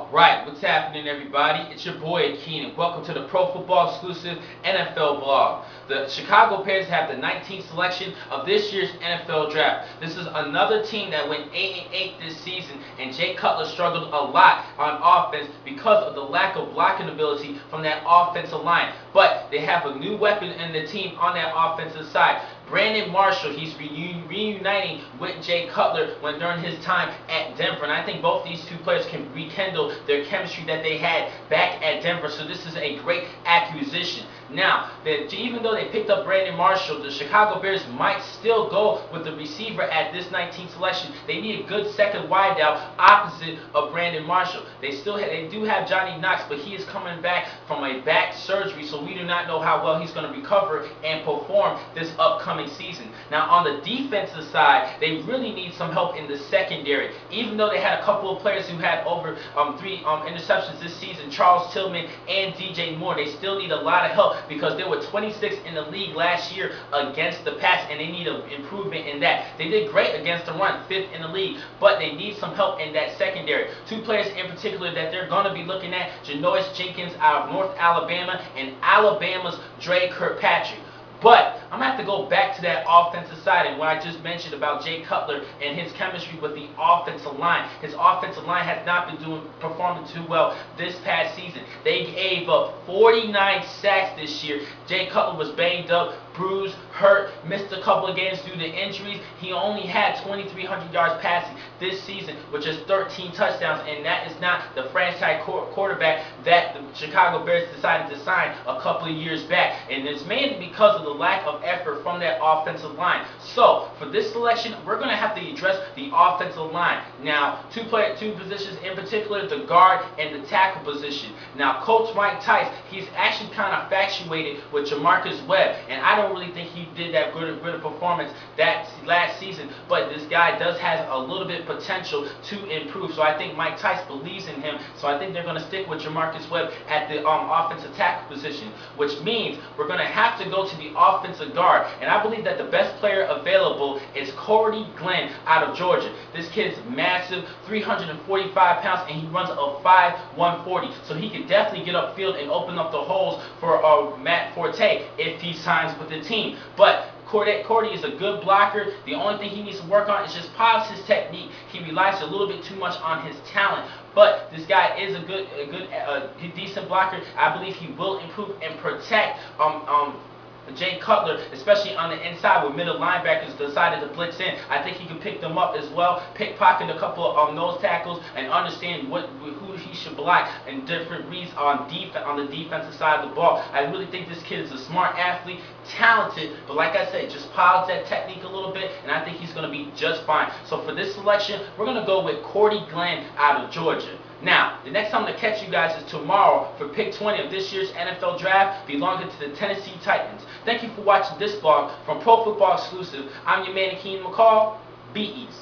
Alright, what's happening everybody? It's your boy Keenan. Welcome to the Pro Football Exclusive NFL Vlog. The Chicago Bears have the 19th selection of this year's NFL Draft. This is another team that went 8-8 this season, and Jay Cutler struggled a lot on offense because of the lack of blocking ability from that offensive line. But they have a new weapon in the team on that offensive side. Brandon Marshall, he's reuniting with Jay Cutler when during his time at Denver. And I think both these two players can rekindle their chemistry that they had back at Denver. So this is a great acquisition. Now, even though they picked up Brandon Marshall, the Chicago Bears might still go with the receiver at this 19th selection. They need a good second wideout opposite of Brandon Marshall. They do have Johnny Knox, but he is coming back from a back surgery, so we do not know how well he's going to recover and perform this upcoming season. Now, on the defensive side, they really need some help in the secondary. Even though they had a couple of players who had over 3 interceptions this season, Charles Tillman and DJ Moore, they still need a lot of help because they were 26th in the league last year against the pass, and they need an improvement in that. They did great against the run, 5th in the league, but they need some help in that secondary. Two players in particular that they're going to be looking at: Janoris Jenkins out of North Alabama and Alabama's Dre Kirkpatrick. But I'm going to have to go back to that offensive side and what I just mentioned about Jay Cutler and his chemistry with the offensive line. His offensive line has not been performing too well this past season. They gave up 49 sacks this year. Jay Cutler was banged up, bruised, hurt, missed a couple of games due to injuries. He only had 2,300 yards passing this season, which is 13 touchdowns, and that is not the franchise quarterback that the Chicago Bears decided to sign a couple of years back. And it's mainly because of the lack of effort from that offensive line. So, for this selection, we're going to have to address the offensive line. Now, two positions in particular, the guard and the tackle position. Now, Coach Mike Tice, he's actually kind of infatuated with Jamarcus Webb, and I don't really think he did that good a performance that last season, but this guy does have a little bit of potential to improve. So I think Mike Tice believes in him, so I think they're going to stick with Jamarcus Webb at the offensive tackle position, which means we're going to have to go to the offensive guard, and I believe that the best player available is Cordy Glenn out of Georgia. This kid's massive, 345 pounds, and he runs a 5.140, so he could definitely get upfield and open up the holes for Matt Forte if he signs with the team. But Cordy is a good blocker. The only thing he needs to work on is just his technique. He relies a little bit too much on his talent. But this guy is a decent blocker. I believe he will improve and protect Jay Cutler, especially on the inside where middle linebackers decided to blitz in. I think he can pick them up as well, pickpocket a couple of nose tackles, and understand who he should block and different reads on the defensive side of the ball. I really think this kid is a smart athlete, talented, but like I said, just polish that technique a little bit, and I think he's going to be just fine. So for this selection, we're going to go with Cordy Glenn out of Georgia. Now, the next time to catch you guys is tomorrow for Pick 20 of this year's NFL Draft belonging to the Tennessee Titans. Thank you for watching this vlog from Pro Football Exclusive. I'm your man, Keenan McCall. Be easy.